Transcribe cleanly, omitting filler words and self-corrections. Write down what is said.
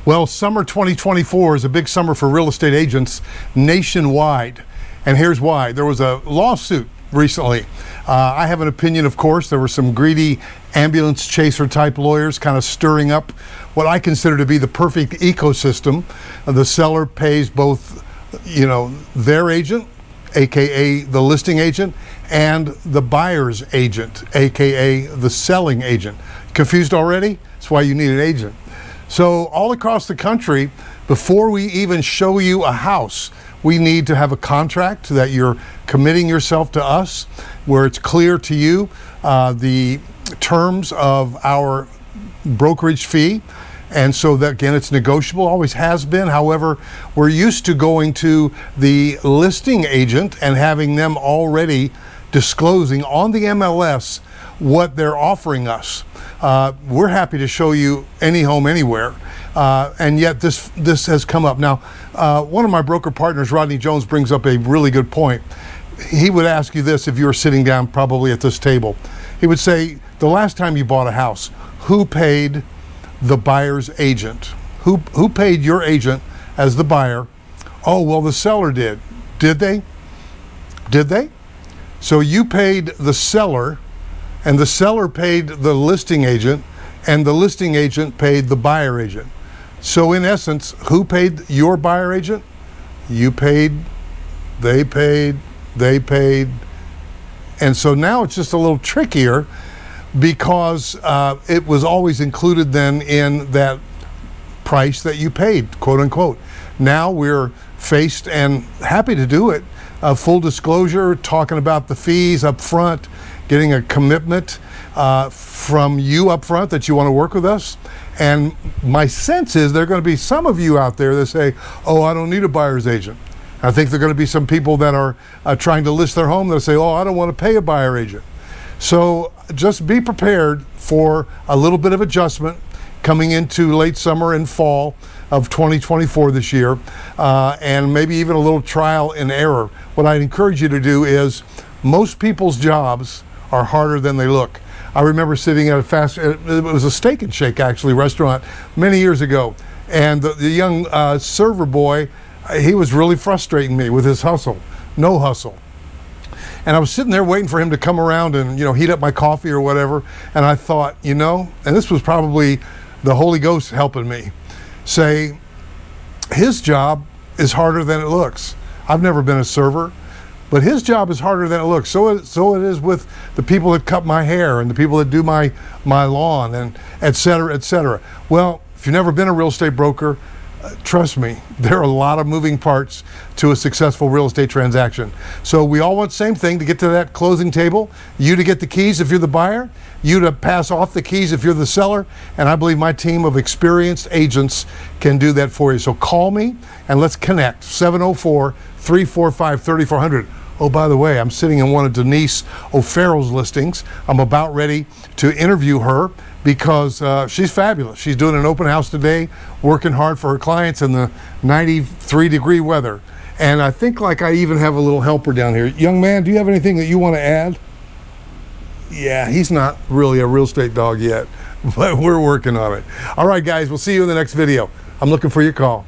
Well, summer 2024 is a big summer for real estate agents nationwide. And here's why. There was a lawsuit recently. I have an opinion, of course. There were some greedy ambulance chaser type lawyers kind of stirring up what I consider to be the perfect ecosystem. The seller pays both, their agent, aka the listing agent, and the buyer's agent, aka the selling agent. Confused already? That's why you need an agent. So all across the country, before we even show you a house, we need to have a contract that you're committing yourself to us, where it's clear to you the terms of our brokerage fee. And so that, again, it's negotiable, always has been. However, we're used to going to the listing agent and having them already disclosing on the MLS what they're offering us. We're happy to show you any home anywhere, and yet this has come up. Now, one of my broker partners, Rodney Jones, brings up a really good point. He would ask you this if you were sitting down probably at this table. He would say, the last time you bought a house, who paid the buyer's agent? Who paid your agent as the buyer? Oh, well, the seller did. Did they? Did they? So you paid the seller, and the seller paid the listing agent, and the listing agent paid the buyer agent. So in essence, who paid your buyer agent? You paid, they paid, they paid. And so now it's just a little trickier because it was always included then in that price that you paid, quote unquote. Now we're faced and happy to do it. Full disclosure, talking about the fees up front, getting a commitment from you up front that you want to work with us. And my sense is there are going to be some of you out there that say, oh, I don't need a buyer's agent. I think there are going to be some people that are trying to list their home that say, oh, I don't want to pay a buyer agent. So just be prepared for a little bit of adjustment coming into late summer and fall of 2024 this year, and maybe even a little trial and error. What I'd encourage you to do is, most people's jobs are harder than they look. I remember sitting at it was a Steak and Shake actually restaurant many years ago, and the young server boy, he was really frustrating me with his hustle, no hustle. And I was sitting there waiting for him to come around and heat up my coffee or whatever, and I thought, and this was probably the Holy Ghost helping me, say, his job is harder than it looks. I've never been a server, but his job is harder than it looks. So it is with the people that cut my hair and the people that do my lawn, and et cetera, et cetera. Well, if you've never been a real estate broker, trust me, there are a lot of moving parts to a successful real estate transaction. So we all want the same thing, to get to that closing table, you to get the keys if you're the buyer, you to pass off the keys if you're the seller, and I believe my team of experienced agents can do that for you. So call me and let's connect. 704-345-3400. Oh, by the way, I'm sitting in one of Denise O'Farrell's listings. I'm about ready to interview her because she's fabulous. She's doing an open house today, working hard for her clients in the 93-degree weather. And I think I even have a little helper down here. Young man, do you have anything that you want to add? Yeah, he's not really a real estate dog yet, but we're working on it. All right, guys, we'll see you in the next video. I'm looking for your call.